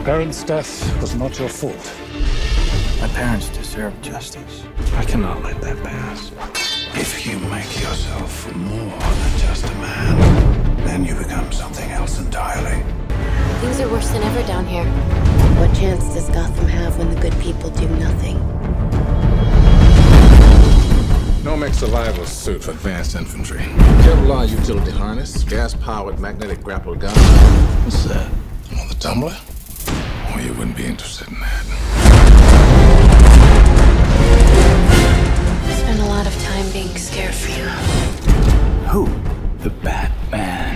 parents' death was not your fault. My parents deserve justice. I cannot let that pass. If you make yourself more than just a man, then you become something else entirely. Things are worse than ever down here. What chance does Gotham have when the good people do nothing? Nomex survival suit for advanced infantry. Kevlar utility harness, gas-powered magnetic grapple gun. What's that? On the tumbler? Oh, you wouldn't be interested in that. I spent a lot of time being scared for you. Who? The Batman.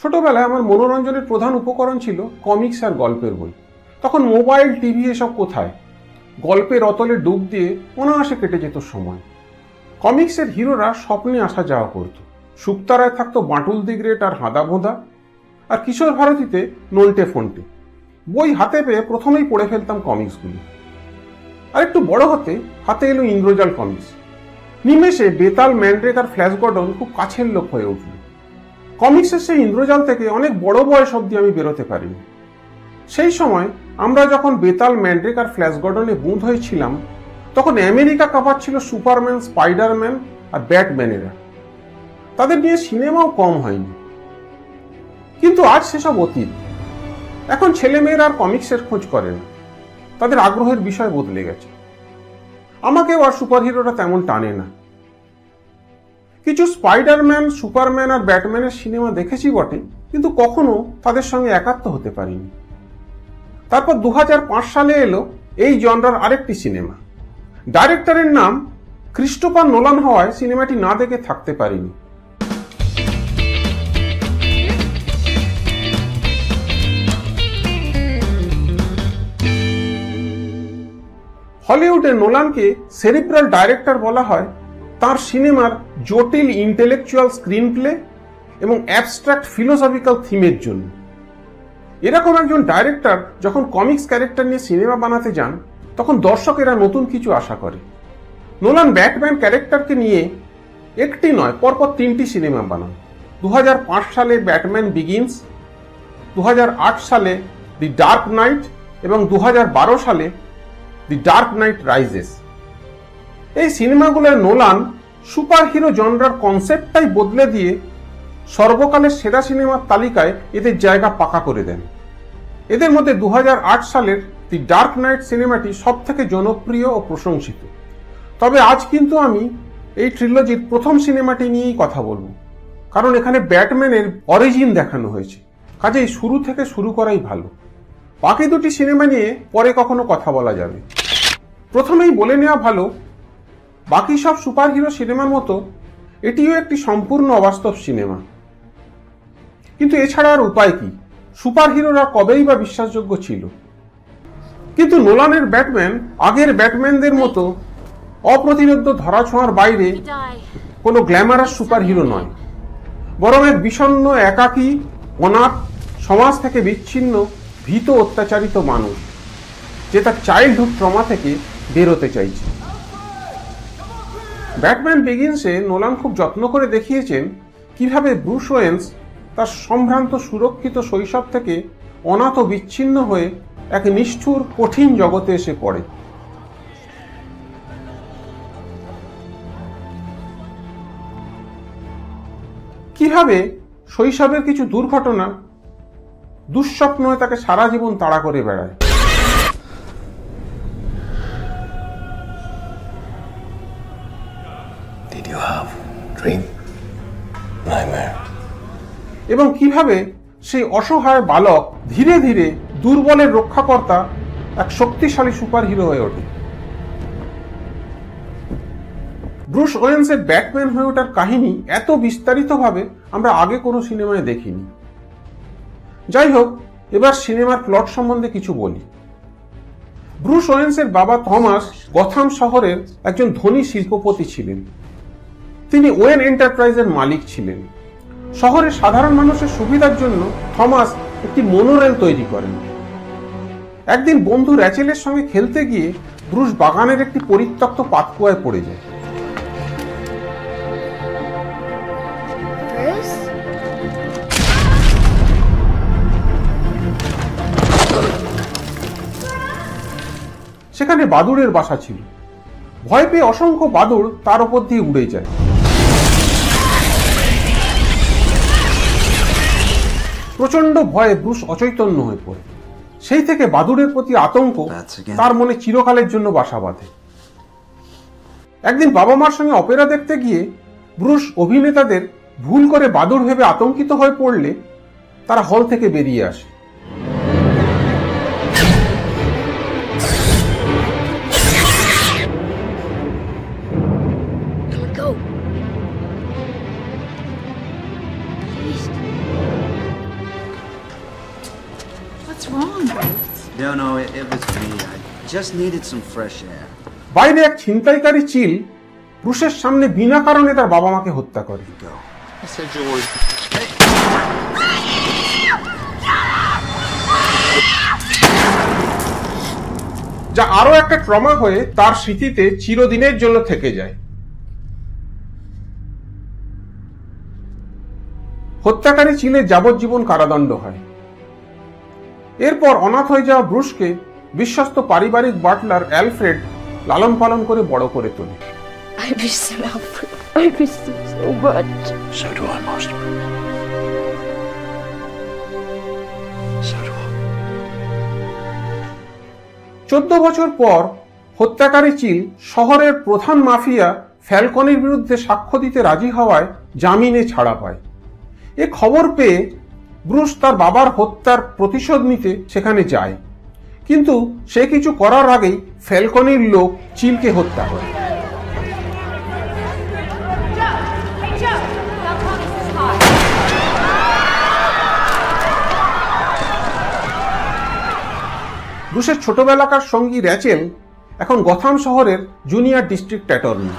ছোটবেলায় আমার মনোরঞ্জনের প্রধান উপকরণ ছিল comics আর গল্পের বই। তখন mobile, TV এসব কোথায়? গল্পের অতলে ডুব দিয়ে অনায়াসে কেটে যেত সময়। কমিক্সের হিরোরা স্বপ্নে আসা যাওয়া করত। শুকতারায় থাকতো বাঁটুল দি গ্রেট আর হাঁদা ভোঁদা, আর কিশোর ভারতীতে নলটে ফন্টে। বই হাতে পেয়ে প্রথমেই পড়ে ফেলতাম কমিক্সগুলি। আর একটু বড় হতে হাতে এলো ইন্দ্রজাল কমিক্স। নিমেষে বেতাল, ম্যান্ড্রেক আর ফ্ল্যাশ গর্ডন খুব কাছের লোক হয়ে উঠল। কমিক্সের সেই ইন্দ্রজাল থেকে অনেক বড় বয়স অবধি আমি বেরোতে পারিনি। সেই সময় আমরা যখন বেতাল, ম্যান্ড্রেক আর ফ্ল্যাশ গর্ডনে বুঁদ হয়েছিলাম, তখন আমেরিকা কাঁপাচ্ছিল সুপারম্যান, স্পাইডারম্যান আর ব্যাটম্যানেরা। তাদের নিয়ে সিনেমাও কম হয়নি। কিন্তু আজ সেসব অতীত। এখন ছেলেমেয়েরা আর কমিক্সের খোঁজ করে না। তাদের আগ্রহের বিষয় বদলে গেছে। আমাকেও আর সুপারহিরোরা তেমন টানে না। কিছু স্পাইডারম্যান, সুপারম্যান আর ব্যাটম্যানের সিনেমা দেখেছি বটে, কিন্তু কখনো তাদের সঙ্গে একাত্ম হতে পারিনি। তারপর 2005 সালে এলো এই জনরার আরেকটি সিনেমা। ডাইরেক্টরের নাম ক্রিস্টোফার নোলান হওয়ায় সিনেমাটি না দেখে থাকতে পারিনি। হলিউডে নোলানকে সেরিব্রাল ডাইরেক্টর বলা হয় তার সিনেমার জটিল ইন্টেলেকচুয়াল স্ক্রিন প্লে এবং অ্যাবস্ট্রাক্ট ফিলোসফিক্যাল থিমের জন্য। এরকম একজন ডাইরেক্টর যখন কমিক্স ক্যারেক্টার নিয়ে সিনেমা বানাতে যান, তখন দর্শকেরা নতুন কিছু আশা করে। নোলান ব্যাটম্যান ক্যারেক্টারকে নিয়ে একটি নয়, পরপর 3টি সিনেমা বানান। 2005 সালে ব্যাটম্যান বিগিনস, 2008 সালে দি ডার্ক নাইট এবং 2012 সালে দি ডার্ক নাইট রাইজেস। এই সিনেমাগুলোর নোলান সুপার হিরো জনরার কনসেপ্টটাই বদলে দিয়ে সর্বকালের সেরা সিনেমার তালিকায় এদের জায়গা পাকা করে দেন। এদের মধ্যে 2008 সালের দি ডার্ক নাইট সিনেমাটি সব থেকে জনপ্রিয় ও প্রশংসিত। তবে আজ কিন্তু আমি এই ট্রিলজির প্রথম সিনেমাটি নিয়েই কথা বলবো, কারণ এখানে ব্যাটম্যানের অরিজিন দেখানো হয়েছে। কাজেই শুরু থেকে শুরু করাই ভালো। বাকি দুটি সিনেমা নিয়ে পরে কখনো কথা বলা যাবে। প্রথমেই বলে নেওয়া ভালো, বাকি সব সুপার হিরো সিনেমার মতো এটিও একটি সম্পূর্ণ অবাস্তব সিনেমা। কিন্তু এছাড়া আর উপায় কি? সুপার হিরোরা কবেই বা বিশ্বাসযোগ্য ছিল। কিন্তু নোলানের ব্যাটম্যান আগের ব্যাটম্যানদের মতো অপ্রতিরোধ্য ধরাছোঁয়ার বাইরে কোনো গ্ল্যামারাস সুপার হিরো নয়, বরং এক বিষণ্ণ, একাকী, অনাথ, সমাজ থেকে বিচ্ছিন্ন, ভীত, অত্যাচারিত মানুষ, যে তার চাইল্ডহুড ট্রমা থেকে বেরোতে চাইছে। ব্যাটম্যান বিগিনসে নোলান খুব যত্ন করে দেখিয়েছেন কিভাবে ব্রুস ওয়েন্স তার সম্ভ্রান্ত, সুরক্ষিত শৈশব থেকে অনাথ ও বিচ্ছিন্ন হয়ে এক নিষ্ঠুর, কঠিন জগতে এসে পড়ে। কিভাবে শৈশবের কিছু দুর্ঘটনা, দুঃস্বপ্ন তাকে সারা জীবন তাড়া করে বেড়ায়। এবং কিভাবে সেই অসহায় বালক ধীরে ধীরে দুর্বলের রক্ষাকর্তা এক শক্তিশালী সুপারহিরো হয়ে ওঠে। ব্রুস ওয়েন্সের ব্যাটম্যান হয়ে ওঠার কাহিনী এত বিস্তারিতভাবে আমরা আগে কোনো সিনেমায় দেখিনি। যাই হোক, এবার সিনেমার প্লট সম্বন্ধে কিছু বলি। ব্রুস ওয়েন্সের বাবা থমাস গথাম শহরের একজন ধনী শিল্পপতি ছিলেন। তিনি ওয়েন এন্টারপ্রাইজের মালিক ছিলেন। শহরের সাধারণ মানুষের সুবিধার জন্য থমাস একটি মনোরেল তৈরি করেন। একদিন বন্ধু র্যাচেলের সঙ্গে খেলতে গিয়ে ব্রুস বাগানের একটি পরিত্যক্ত পাতকুয়ায় পড়ে যায়। সেখানে বাদুড়ের বাসা ছিল। ভয় পেয়ে অসংখ্য বাদুড় তার উপর দিয়ে উড়ে যায়। প্রচন্ড ভয়ে ব্রুস অচৈতন্য হয়ে পড়ে। সেই থেকে বাদুড়ের প্রতি আতঙ্ক তার মনে চিরকালের জন্য বাসা বাঁধে। একদিন বাবা মার সঙ্গে অপেরা দেখতে গিয়ে ব্রুস অভিনেতাদের ভুল করে বাদুড় ভেবে আতঙ্কিত হয়ে পড়লে তারা হল থেকে বেরিয়ে আসে। No, it was me. I just needed some fresh air. বাইরে এক ছিনতাইকারী চিল ব্রুসের সামনে বিনা কারণে তার বাবা মাকে হত্যা করে। যা আরো একটা ট্রমা হয়ে তার স্মৃতিতে চিরদিনের জন্য থেকে যায়। হত্যাকারী চিলের যাবজ্জীবন কারাদণ্ড হয়। এরপর অনাথ হয়ে যাওয়া ব্রুসকে বিশ্বস্ত পারিবারিক বাটলার অ্যালফ্রেড লালন পালন করে বড় করে তোলে। I miss him, Alfred. I miss him so much. So do I, Master. So do I. 14 বছর পর হত্যাকারী চিল শহরের প্রধান মাফিয়া ফ্যালকনের বিরুদ্ধে সাক্ষ্য দিতে রাজি হওয়ায় জামিনে ছাড়া পায়। এ খবর পেয়ে ব্রুস তার বাবার হত্যার প্রতিশোধ নিতে সেখানে যায়, কিন্তু সে কিছু করার আগেই ফ্যালকনির লোক চিলকে হত্যা করে। ব্রুসের ছোটবেলাকার সঙ্গী র্যাচেল এখন গথাম শহরের জুনিয়র ডিস্ট্রিক্ট অ্যাটর্নি।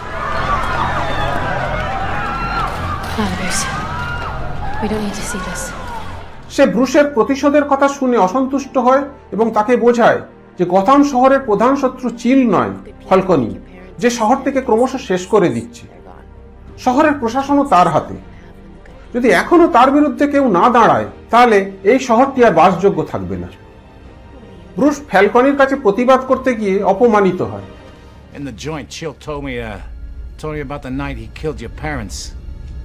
সে ব্রুসের প্রতিশোধের কথা শুনে অসন্তুষ্ট হয় এবং তাকে বোঝায় যে গথাম শহরের প্রধান শত্রু চিল নয়, ফ্যালকনি, যে শহরটিকে ক্রমশ শেষ করে দিচ্ছে। শহরের প্রশাসনও তার হাতে। যদি এখনো তার বিরুদ্ধে কেউ না দাঁড়ায় তাহলে এই শহরটি আর বাসযোগ্য থাকবে না। ব্রুস ফ্যালকনির কাছে প্রতিবাদ করতে গিয়ে অপমানিত হয়। In the joint, Chill told me about the night he killed your parents.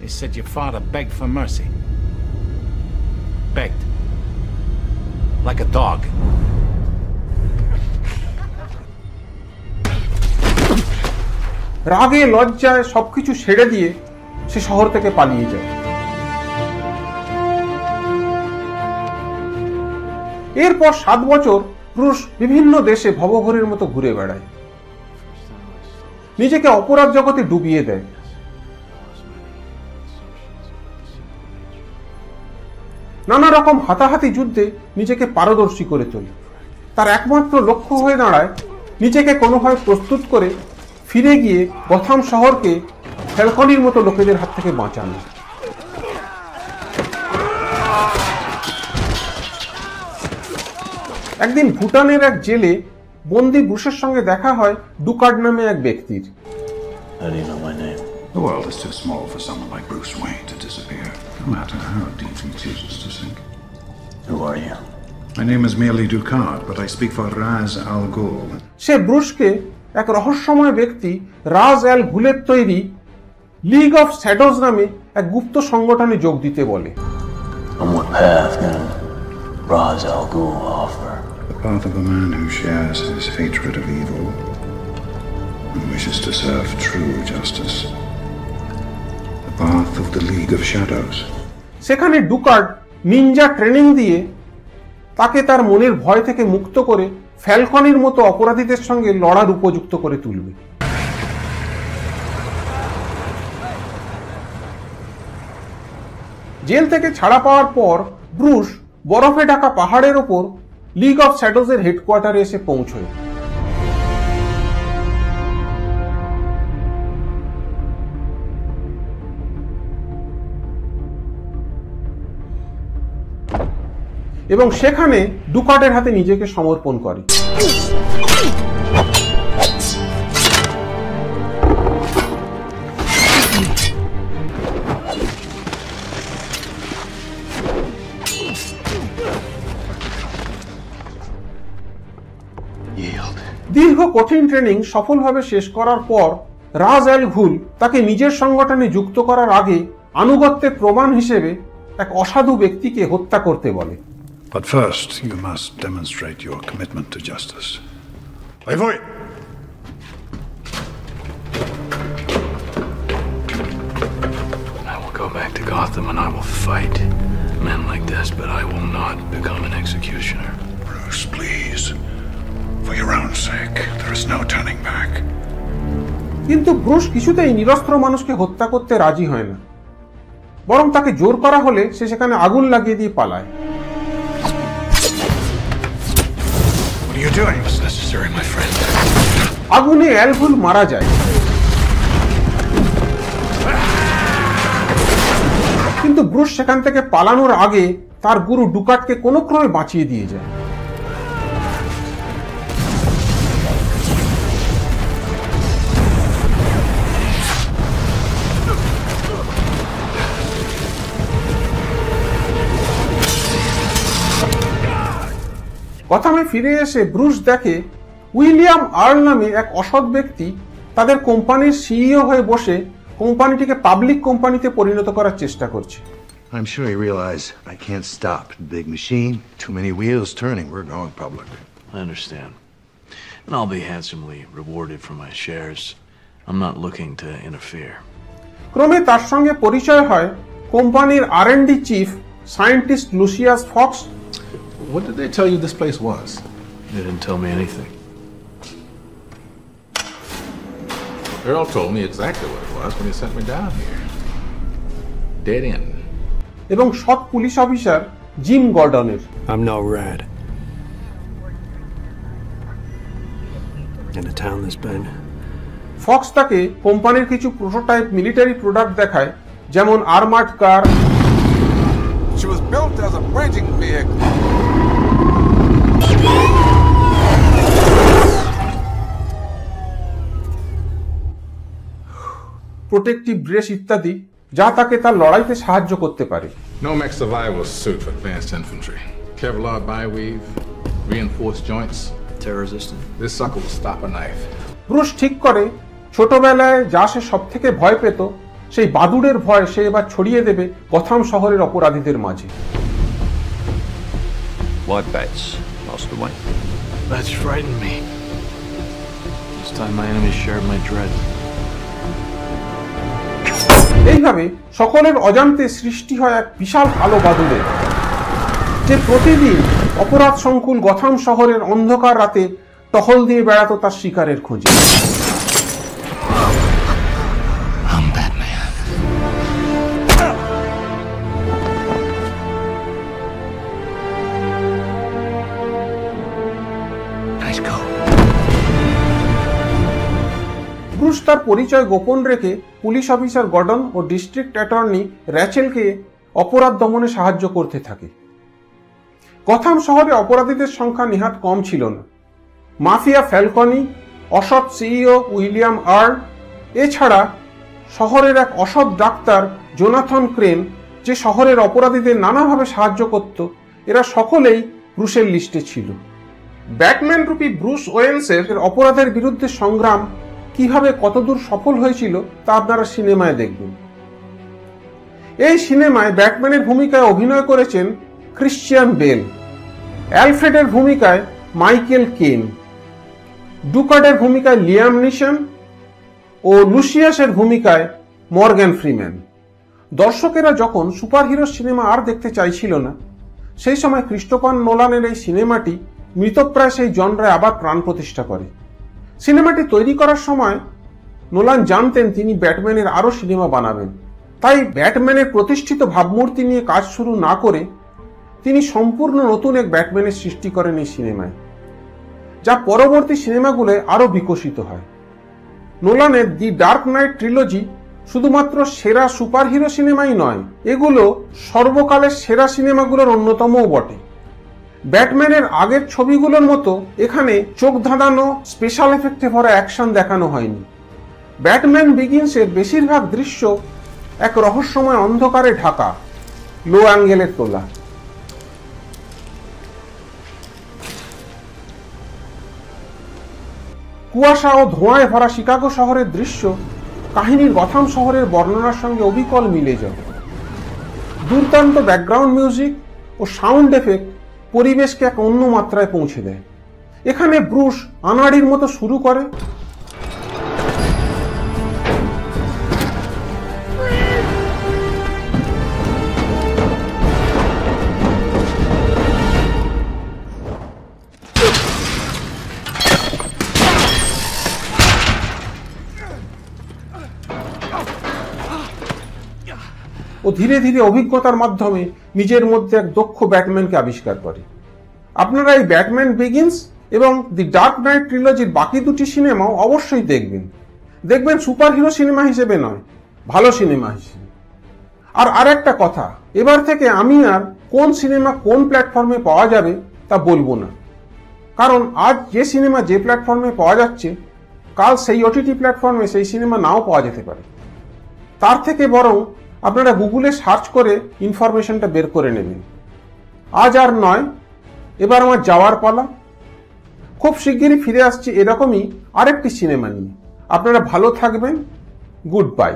He said your father begged for mercy. Begged. Like a dog. রাগে লজ্জায় সবকিছু ছেড়ে দিয়ে সে শহর থেকে পালিয়ে যায়। এরপর 7 বছর ব্রুস বিভিন্ন দেশে ভবঘুরের মতো ঘুরে বেড়ায়, নিজেকে অপরাধ জগতে ডুবিয়ে দেয়। নানা রকম হাতাহাতি যুদ্ধে নিজেকে পারদর্শী করে তোলে। তার একমাত্র লক্ষ্য হয়ে দাঁড়ায় নিজেকে কোনোভাবে প্রস্তুত করে ফিরে গিয়ে গথাম শহরকে ফ্যালকনির মতো লোকেদের হাত থেকে বাঁচানো। একদিন ভুটানের এক জেলে বন্দী ব্রুসের সঙ্গে দেখা হয় ডুকার্ড নামে এক ব্যক্তির। How do you know my name? The world is too small for someone like Bruce Wayne to disappear, no matter how deep he chooses to sink. Who are you? My name is merely Ducard, but I speak for Ra's al Ghul. সে ব্রুসকে এক রহস্যময় ব্যক্তি রাজ আল ঘুলের তৈরি league of shadows নামে এক গুপ্ত সংগঠনে যোগ দিতে বলে। On what path can Ra's al Ghul offer? The path of a man who shares his hatred of evil and wishes to serve true justice. The path of the League of Shadows. সেখানে ডুকার্ড Ninja training দিয়ে তাকে তার মনের ভয় থেকে মুক্ত করে ফ্যালকনির মতো অপরাধীদের সঙ্গে লড়ার উপযুক্ত করে তুলবে। জেল থেকে ছাড়া পাওয়ার পর ব্রুস বরফে ঢাকা পাহাড়ের ওপর লিগ অফ শ্যাডোজের হেডকোয়ার্টারে এসে পৌঁছয়। এবং সেখানে ডুকার্ডের হাতে নিজেকে সমর্পণ করে। দীর্ঘ কঠিন ট্রেনিং সফলভাবে শেষ করার পর রাজ আল ঘুল তাকে নিজের সংগঠনে যুক্ত করার আগে আনুগত্যের প্রমাণ হিসেবে এক অসাধু ব্যক্তিকে হত্যা করতে বলে। But first, you must demonstrate your commitment to justice. Levoy! I will go back to Gotham and I will fight men like this, but I will not become an executioner. Bruce, please. For your own sake, there is no turning back. কিন্তু Bruce কিছুতেই নিরস্ত্র মানুষকে হত্যা করতে রাজি হয় না, বরং তাকে জোর করা হলে সে সেখানে আগুন লাগিয়ে দিয়ে পালায়। What are you doing? It's necessary, my friend. আগুনে অ্যাল ঘুল মারা যায়, কিন্তু ব্রুস সেখান থেকে পালানোর আগে তার গুরু ডুকার্ডকে কোনো ক্রমে বাঁচিয়ে দিয়ে যায়। গথামে ফিরে এসে ব্রুস দেখে উইলিয়াম আর্ল নামে এক অসৎ ব্যক্তি তাদের কোম্পানির সিইও হয়ে বসে কোম্পানিটিকে পাবলিক কোম্পানিতে পরিণত করার চেষ্টা করছে। I'm sure you realize I can't stop the big machine. Too many wheels turning. We're going public. I understand. And I'll be handsomely rewarded for my shares. I'm not looking to interfere. ক্রমে তার সঙ্গে পরিচয় হয় কোম্পানির R&D chief scientist Lucius Fox. What did they tell you this place was? They didn't tell me anything. Earl told me exactly what it was when he sent me down here. Dead end. এবং সৎ police officer Jim গর্ডনের। I'm no rat. In a town that's been. Fox তাকে কোম্পানির কিছু prototype military product দেখায়, যেমন armoured car. She was built as a bridging vehicle. Protective dress ইত্যাদি, যা তাকে তার লড়াইতে সাহায্য করতে পারে। Nomex survival suit for advanced infantry. Kevlar bi-weave, reinforced joints. Tear resistant. This sucker will stop a knife. Bruce ঠিক করে ছোটবেলায় যা সে সব থেকে ভয় পেত, সেই বাদুড়ের ভয় সে এবার ছড়িয়ে দেবে গথাম শহরের অপরাধীদের মাঝে। What bets, Master Wayne? That's frightened me. This time my enemies shared my dread. এইভাবে সকলের অজান্তে সৃষ্টি হয় এক বিশাল কালো বাদুড়ের, যে প্রতিদিন অপরাধ সংকুল গথাম শহরের অন্ধকার রাতে টহল দিয়ে বেড়াতো তার শিকারের খোঁজে। ব্রুস তার পরিচয় গোপন রেখে পুলিশ অফিসার গর্ডন ও ডিস্ট্রিক্ট অ্যাটর্নি র্যাচেলকে অপরাধ দমনে সাহায্য করতে থাকে। গথাম শহরে অপরাধীদের সংখ্যা নেহাত কম ছিল না। মাফিয়া ফ্যালকনি, অসৎ সিইও উইলিয়াম আর্ল, এছাড়া শহরের এক অসৎ ডাক্তার জোনাথন ক্রেন, যে শহরের অপরাধীদের নানাভাবে সাহায্য করত, এরা সকলেই ব্রুসের লিস্টে ছিল। ব্যাটম্যান রূপী ব্রুস ওয়েন্সের অপরাধের বিরুদ্ধে সংগ্রাম কিভাবে কতদূর সফল হয়েছিল তা আপনারা সিনেমায় দেখবেন। এই সিনেমায় ব্যাটম্যানের ভূমিকায় অভিনয় করেছেন ক্রিশ্চিয়ান বেল, অ্যালফ্রেডের ভূমিকায় মাইকেল কেন, ডুকার্ডের ভূমিকায় লিয়াম নিশন ও লুসিয়াসের ভূমিকায় মর্গ্যান ফ্রিম্যান। দর্শকেরা যখন সুপারহিরো সিনেমা আর দেখতে চাইছিল না, সেই সময় ক্রিস্টোফার নোলানের এই সিনেমাটি মৃতপ্রায় সেই জনরায় আবার প্রাণ প্রতিষ্ঠা করে। সিনেমাটি তৈরি করার সময় নোলান জানতেন তিনি ব্যাটম্যানের আরো সিনেমা বানাবেন, তাই ব্যাটম্যানের প্রতিষ্ঠিত ভাবমূর্তি নিয়ে কাজ শুরু না করে তিনি সম্পূর্ণ নতুন এক ব্যাটম্যানের সৃষ্টি করেন এই সিনেমায়, যা পরবর্তী সিনেমাগুলোয় আরো বিকশিত হয়। নোলানের দি ডার্ক নাইট ট্রিলজি শুধুমাত্র সেরা সুপারহিরো সিনেমাই নয়, এগুলো সর্বকালের সেরা সিনেমাগুলোর অন্যতমও বটে। ব্যাটম্যানের আগের ছবিগুলোর মতো এখানে চোখ ধাঁধানো স্পেশাল এফেক্টে ভরা অ্যাকশন দেখানো হয়নি। ব্যাটম্যান বিগিনসের বেশিরভাগ দৃশ্য এক রহস্যময় অন্ধকারে ঢাকা, লো অ্যাঙ্গেলের তোলা। কুয়াশা ও ধোঁয়ায় ভরা শিকাগো শহরের দৃশ্য কাহিনীর গথাম শহরের বর্ণনার সঙ্গে অবিকল মিলে যায়। দুর্দান্ত ব্যাকগ্রাউন্ড মিউজিক ও সাউন্ড এফেক্ট পরিবেশকে এক অন্য মাত্রায় পৌঁছে দেয়। এখানে ব্রুস আনাড়ির মতো শুরু করে, ও ধীরে ধীরে অভিজ্ঞতার মাধ্যমে নিজের মধ্যে এক দক্ষ ব্যাটম্যানকে আবিষ্কার করে। আপনারা এই ব্যাটম্যান বিগিনস এবং দি ডার্ক নাইট ট্রিলজির বাকি দুটি সিনেমাও অবশ্যই দেখবেন সুপারহিরো সিনেমা হিসেবে নয়, ভালো সিনেমা হিসেবে। আর একটা কথা, এবার থেকে আমি আর কোন সিনেমা কোন প্ল্যাটফর্মে পাওয়া যাবে তা বলবো না, কারণ আজ যে সিনেমা যে প্ল্যাটফর্মে পাওয়া যাচ্ছে, কাল সেই ওটিটি প্ল্যাটফর্মে সেই সিনেমা নাও পাওয়া যেতে পারে। তার থেকে বরং আপনারা গুগলে সার্চ করে ইনফরমেশনটা বের করে নেবেন। আজ আর নয়, এবার আমার যাওয়ার পালা। খুব শিগগিরই ফিরে আসছি এরকমই আরেকটি সিনেমা নিয়ে। আপনারা ভালো থাকবেন। Good bye.